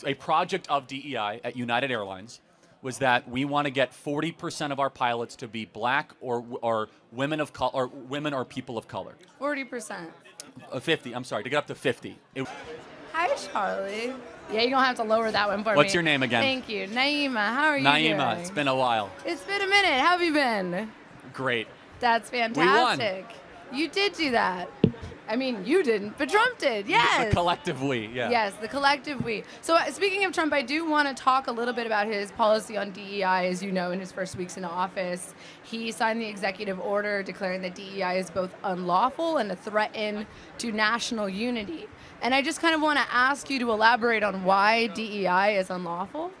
A project of DEI at United Airlines was that we want to get 40% of our pilots to be black or women of color, or women or people of color. 40%. 50. I'm sorry, to get up to 50. Hi, Charlie. Yeah, you're gonna have to lower that one for me. What's your name again? Thank you, NIEMA. How are you doing? NIEMA. It's been a while. It's been a minute. How have you been? Great. That's fantastic. We won. You did do that. I mean, you didn't, but Trump did. Yes. The collective we. Yeah. Yes, the collective we. So speaking of Trump, I do want to talk a little bit about his policy on DEI. As you know, in his first weeks in office, he signed the executive order declaring that DEI is both unlawful and a threat to national unity. And I just kind of want to ask you to elaborate on why DEI is unlawful.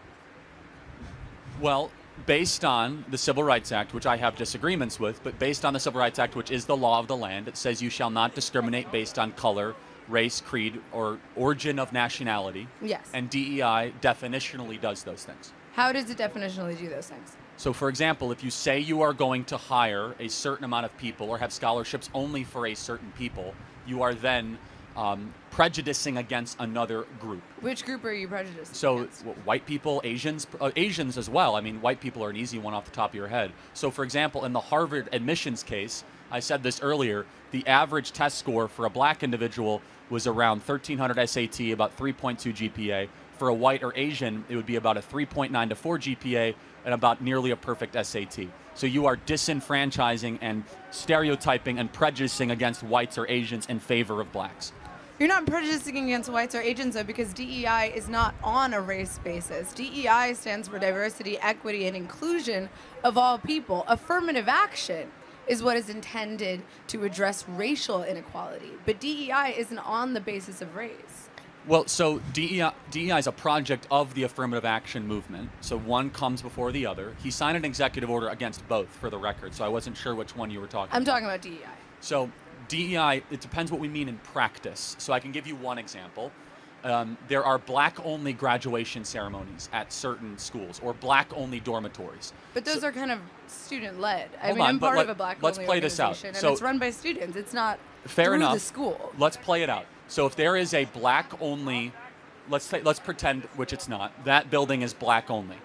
Well, based on the Civil Rights Act, which I have disagreements with, but based on the Civil Rights Act, which is the law of the land, it says you shall not discriminate based on color, race, creed, or origin of nationality. Yes. And DEI definitionally does those things. How does it definitionally do those things? So, for example, if you say you are going to hire a certain amount of people or have scholarships only for a certain people, you are then prejudicing against another group. Which group are you prejudicing So against? white people, Asians as well. I mean, white people are an easy one off the top of your head. So, for example, in the Harvard admissions case, I said this earlier, the average test score for a black individual was around 1,300 SAT, about 3.2 GPA. For a white or Asian, it would be about a 3.9 to 4 GPA and about nearly a perfect SAT. So you are disenfranchising and stereotyping and prejudicing against whites or Asians in favor of blacks. You're not prejudicing against whites or Asians, though, because DEI is not on a race basis. DEI stands for diversity, equity, and inclusion of all people. Affirmative action is what is intended to address racial inequality, but DEI isn't on the basis of race. Well, so DEI is a project of the affirmative action movement. So one comes before the other. He signed an executive order against both, for the record, so I wasn't sure which one you were talking about. I'm talking about DEI. So DEI, it depends what we mean in practice. So I can give you one example. There are black-only graduation ceremonies at certain schools, or black-only dormitories. But those are kind of student-led. I mean, on, I'm part of a black-only let's play this out. organization, and So, it's run by students. It's not fair through enough. the school. Let's play it out. So if there is a black-only, let's pretend, which it's not, that building is black-only.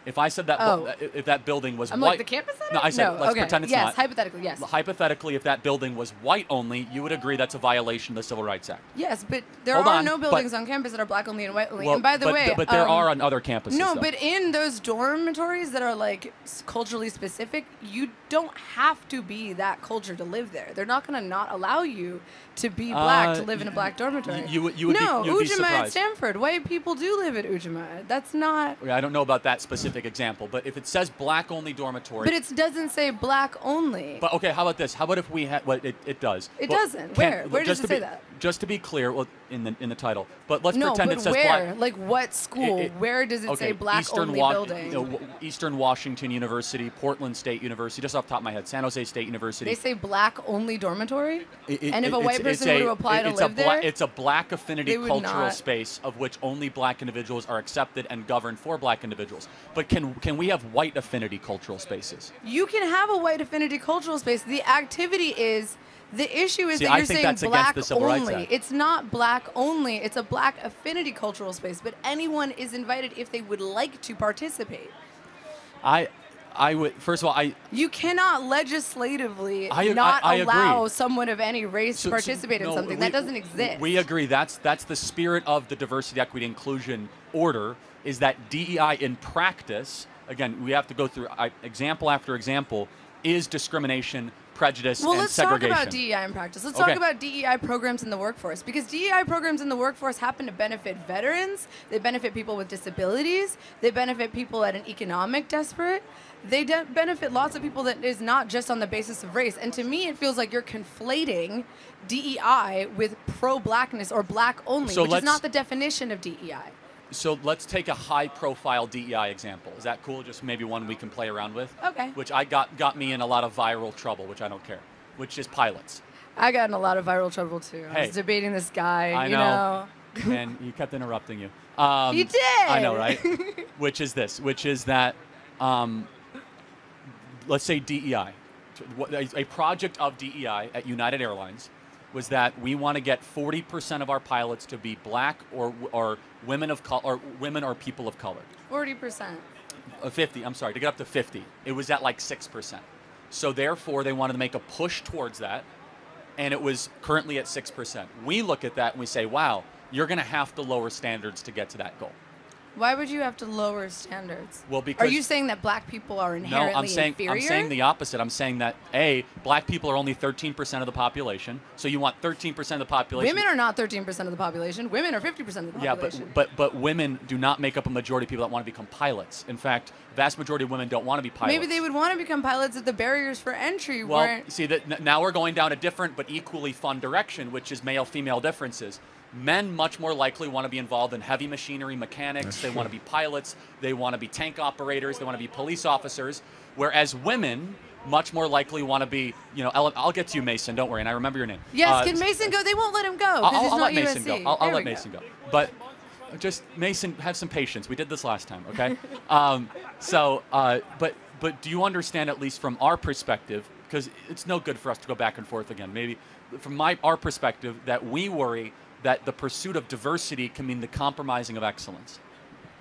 If I said that, if that building was I'm white, like the campus center? No, I said let's okay. pretend it's yes, not. hypothetically, yes. Hypothetically, if that building was white only, you would agree that's a violation of the Civil Rights Act. Yes, but there Hold are on, no buildings on campus that are black only and white only. Well, and by the way, but there are on other campuses. No, though. but in those dormitories that are like culturally specific, you don't have to be that culture to live there. They're not going to not allow you to be black to live in a black dormitory. You would no, be Ujima surprised. at Stanford. White people do live at Ujima. That's not. I don't know about that specific example, but if it says black-only dormitory. But it doesn't say black only. But okay, how about this? How about if we had? Well, it does. It doesn't. Where does it say that? Just to be clear, well, in the title. But let's no, pretend but it says where? black. Like what school? Where does it say black only building? Eastern Washington University, Portland State University, just off the top of my head, San Jose State University. They say black only dormitory. And if a white person were to apply to live there, it's a black affinity cultural not. space of which only black individuals are accepted and governed for black individuals. But can we have white affinity cultural spaces? You can have a white affinity cultural space. The activity is. The issue is that I you're think saying that's black against the Civil Rights only. Act. It's not black only. It's a black affinity cultural space. But anyone is invited if they would like to participate. I would, first of all, You cannot legislatively I allow agree. someone of any race to participate in something. That doesn't exist. We agree. That's the spirit of the diversity, equity, inclusion order, is that DEI in practice, again, we have to go through example after example, is discrimination, prejudice, and segregation. Let's talk about DEI in practice. Let's talk about DEI programs in the workforce, because DEI programs in the workforce happen to benefit veterans, they benefit people with disabilities, they benefit people at an economic desperate, they benefit lots of people that is not just on the basis of race. And to me, it feels like you're conflating DEI with pro-blackness or black only, which is not the definition of DEI. So let's take a high-profile DEI example. Is that cool? Just maybe one we can play around with? Okay. Which I got me in a lot of viral trouble, which I don't care, which is pilots. I got in a lot of viral trouble, too. I was debating this guy, I know. And he kept interrupting you. He did! I know, right? Which is this, which is that, let's say DEI. A project of DEI at United Airlines was that we want to get 40% of our pilots to be black or women of color, or women or people of color. 40%. 50. I'm sorry, to get up to 50. It was at like 6%. So therefore, they wanted to make a push towards that, and it was currently at 6%. We look at that and we say, wow, you're going to have to lower standards to get to that goal. Why would you have to lower standards? Well, because are you saying that black people are inherently inferior? I'm saying the opposite. I'm saying that black people are only 13% of the population, so you want 13% of the population. Women are not 13% of the population. Women are 50% of the population. Yeah, but women do not make up a majority of people that want to become pilots. In fact, vast majority of women don't want to be pilots. Maybe they would want to become pilots if the barriers for entry well, weren't. See, that now we're going down a different but equally fun direction, which is male-female differences. Men much more likely want to be involved in heavy machinery mechanics. They want to be pilots. They want to be tank operators. They want to be police officers. Whereas women much more likely want to be, I'll get to you, Mason. Don't worry. And I remember your name. Yes, can Mason go? They won't let him go because he's not let USC. Mason go. I'll let Mason go. But just, Mason, have some patience. We did this last time, okay? But do you understand, at least from our perspective, because it's no good for us to go back and forth again, maybe from our perspective, that we worry that the pursuit of diversity can mean the compromising of excellence.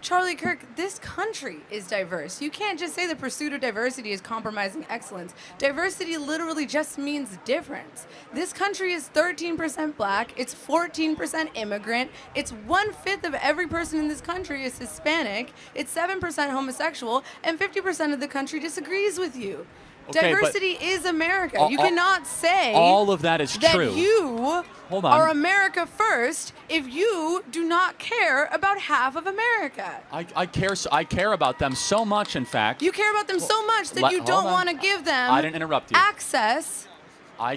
Charlie Kirk, this country is diverse. You can't just say the pursuit of diversity is compromising excellence. Diversity literally just means difference. This country is 13% black, it's 14% immigrant, it's 1/5 of every person in this country is Hispanic, it's 7% homosexual, and 50% of the country disagrees with you. Okay, diversity is America. You cannot say all of that is true. That you are America first if you do not care about half of America. I care about them so much, in fact. You care about them so much that you don't want to give them I didn't interrupt you. access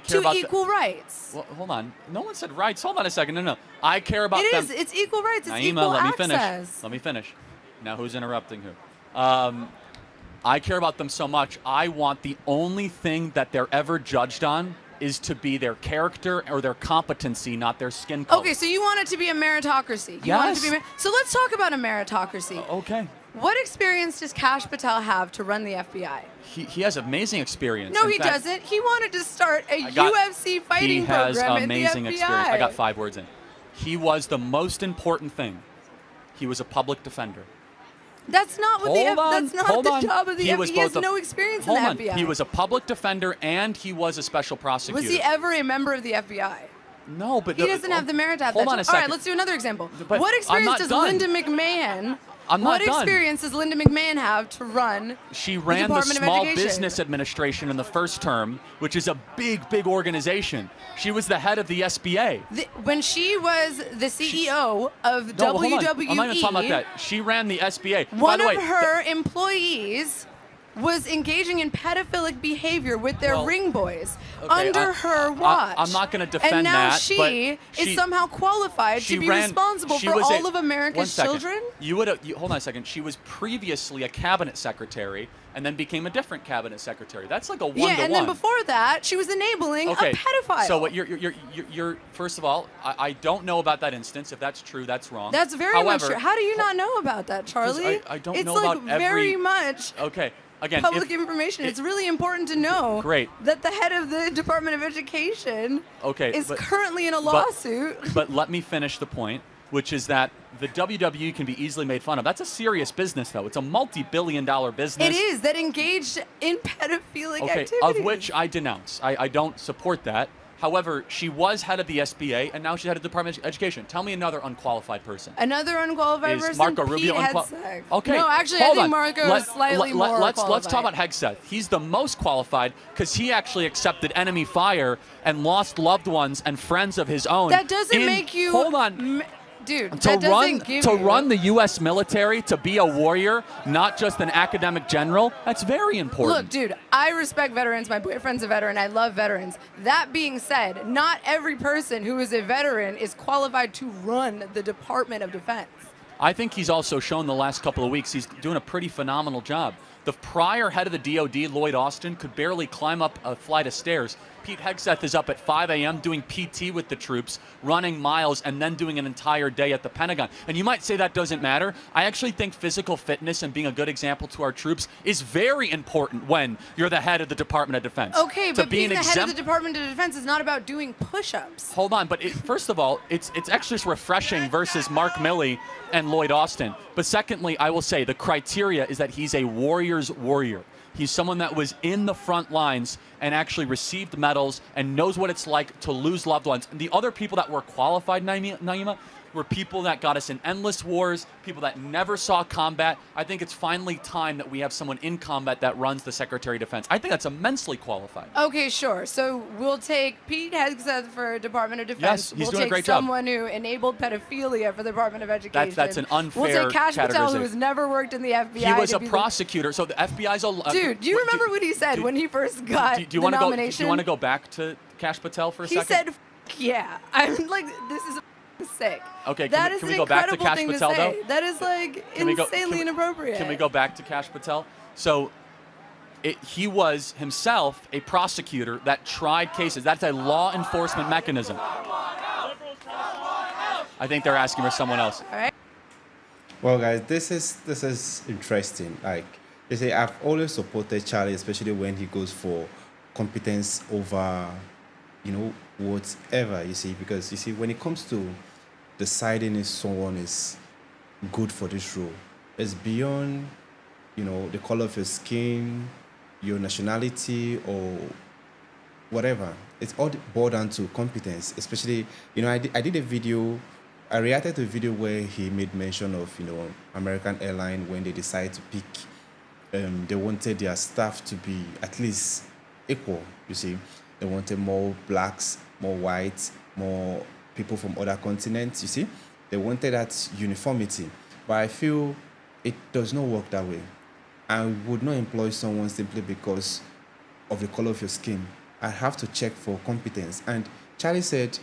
to equal rights. Well, hold on. No one said rights. Hold on a second. No. I care about them. It's equal rights. It's NIEMA, equal let access. me finish. Now who's interrupting who? I care about them so much, I want the only thing that they're ever judged on is to be their character or their competency, not their skin color. Okay, so you want it to be a meritocracy. Yes. So let's talk about a meritocracy. Okay. What experience does Kash Patel have to run the FBI? He has amazing experience. No, he doesn't. He wanted to start a UFC fighting program in the FBI. He has amazing experience. I got 5 words in. He was the most important thing. He was a public defender. That's not what that's not the job of the FBI. He has no experience in the FBI. He was a public defender and he was a special prosecutor. Was he ever a member of the FBI? No, but he doesn't have the merit to have that. Hold on a second. All right, let's do another example. But what experience does Linda McMahon? What experience does Linda McMahon have to run? She ran the Small Business Administration in the first term, which is a big, big organization. She was the head of the SBA. When she was the CEO of WWE, I'm not even talking about that. She ran the SBA. One of her employees was engaging in pedophilic behavior with their ring boys under her watch. I'm not going to defend that. And now she is somehow qualified to be responsible for all of America's children? Hold on a second. She was previously a cabinet secretary and then became a different cabinet secretary. That's like a one-to-one. Yeah, and then before that, she was enabling a pedophile. So what you're first of all, I don't know about that instance. If that's true, that's wrong. That's very much true. How do you not know about that, Charlie? I don't know about every... It's very much... Okay. Again, public information. It's really important to know that the head of the Department of Education is currently in a lawsuit. But let me finish the point, which is that the WWE can be easily made fun of. That's a serious business, though. It's a multi-billion-dollar business. It is, that engaged in pedophilic activities. Of which I denounce. I don't support that. However, she was head of the SBA, and now she's head of the Department of Education. Tell me another unqualified person. Another unqualified person? Is Marco Rubio unqualified? Okay. No, actually, I think Marco is slightly more qualified. Let's talk about Hegseth. He's the most qualified because he actually accepted enemy fire and lost loved ones and friends of his own. That doesn't make you... Hold on. Dude, to run the U.S. military, to be a warrior, not just an academic general, that's very important. Look, dude, I respect veterans. My boyfriend's a veteran. I love veterans. That being said, not every person who is a veteran is qualified to run the Department of Defense. I think he's also shown the last couple of weeks he's doing a pretty phenomenal job. The prior head of the DOD, Lloyd Austin, could barely climb up a flight of stairs. Pete Hegseth is up at 5 a.m. doing PT with the troops, running miles, and then doing an entire day at the Pentagon. And you might say that doesn't matter. I actually think physical fitness and being a good example to our troops is very important when you're the head of the Department of Defense. Okay, but being the head of the Department of Defense is not about doing push-ups. Hold on, but first of all, it's actually just refreshing versus Mark Milley and Lloyd Austin. But secondly, I will say the criteria is that he's a warrior's warrior. He's someone that was in the front lines and actually received medals and knows what it's like to lose loved ones. And the other people that were qualified, NIEMA, were people that got us in endless wars, people that never saw combat. I think it's finally time that we have someone in combat that runs the Secretary of Defense. I think that's immensely qualified. Okay, sure. So we'll take Pete Hegseth for Department of Defense. Yes, he's doing a great job. We'll take someone who enabled pedophilia for the Department of Education. That's an unfair We'll take Kash Patel, categorization. who has never worked in the FBI. He was a prosecutor, so the FBI's a... Dude, do you remember what he said when he first got the nomination? Do you want to go back to Kash Patel for a second? He said, yeah. I'm like, this is sick. Okay, can we go back to Kash Patel, though? That is like insanely inappropriate. Can we go back to Kash Patel? So he was himself a prosecutor that tried cases. That's a law enforcement mechanism. I think they're asking for someone else. All right. Well, guys, this is interesting. Like they say, I've always supported Charlie, especially when he goes for competence over, whatever, you see, because you see, when it comes to deciding if someone is good for this role, it's beyond, the color of your skin, your nationality, or whatever. It's all boiled down to competence, especially, I did a video, I reacted to a video where he made mention of, American Airlines when they decided to pick, they wanted their staff to be at least equal, you see. They wanted more blacks, more whites, more people from other continents, you see. They wanted that uniformity. But I feel it does not work that way. I would not employ someone simply because of the color of your skin. I have to check for competence. And Charlie said,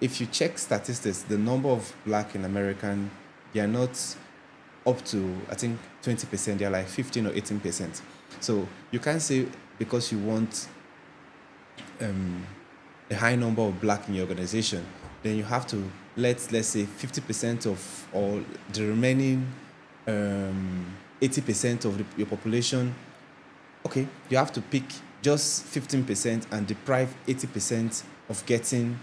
if you check statistics, the number of black in American, they are not up to, I think, 20%. They are like 15 or 18%. So you can't say because you want a high number of black in your organization, then you have to let's say 50% of or the remaining 80% of your population. Okay, you have to pick just 15% and deprive 80% of getting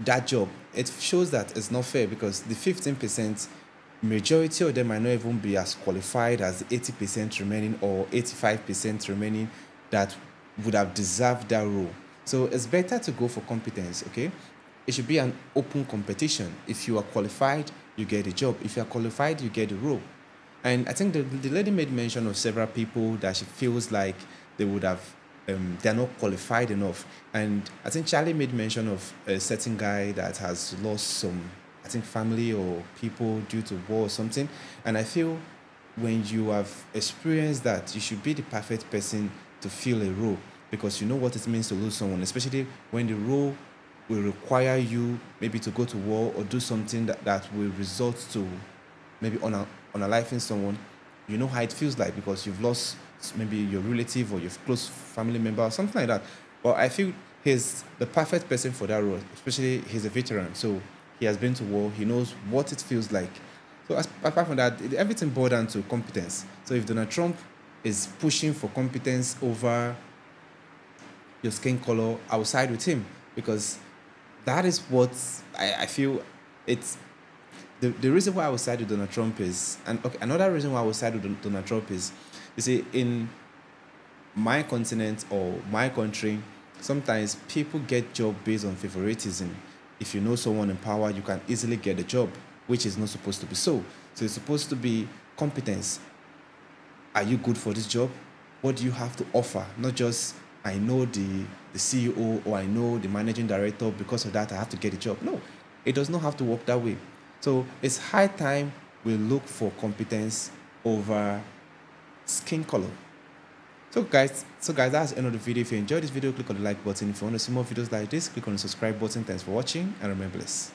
that job. It shows that it's not fair because the 15%, majority of them might not even be as qualified as the 80% remaining or 85% remaining that would have deserved that role. So it's better to go for competence, okay? It should be an open competition. If you are qualified, you get a job. If you are qualified, you get a role. And I think the lady made mention of several people that she feels like they would have, they're not qualified enough. And I think Charlie made mention of a certain guy that has lost some, I think, family or people due to war or something. And I feel when you have experienced that, you should be the perfect person to fill a role because you know what it means to lose someone, especially when the role will require you maybe to go to war or do something that will result to maybe unaliving someone. You know how it feels like because you've lost maybe your relative or your close family member or something like that. But I feel he's the perfect person for that role, especially he's a veteran. So he has been to war. He knows what it feels like. So apart from that, everything boils down to competence. So if Donald Trump is pushing for competence over your skin color, I will side with him because that is what I feel it's the reason why I will side with Donald Trump is, and okay, another reason why I will side with Donald Trump is, you see, in my continent or my country, sometimes people get job based on favoritism. If you know someone in power, you can easily get a job, which is not supposed to be so. So it's supposed to be competence. Are you good for this job? What do you have to offer? Not just, I know the CEO or I know the managing director, because of that I have to get a job. No, it does not have to work that way. So it's high time we look for competence over skin color. So guys, that's the end of the video. If you enjoyed this video, click on the like button. If you want to see more videos like this, click on the subscribe button. Thanks for watching and remember this.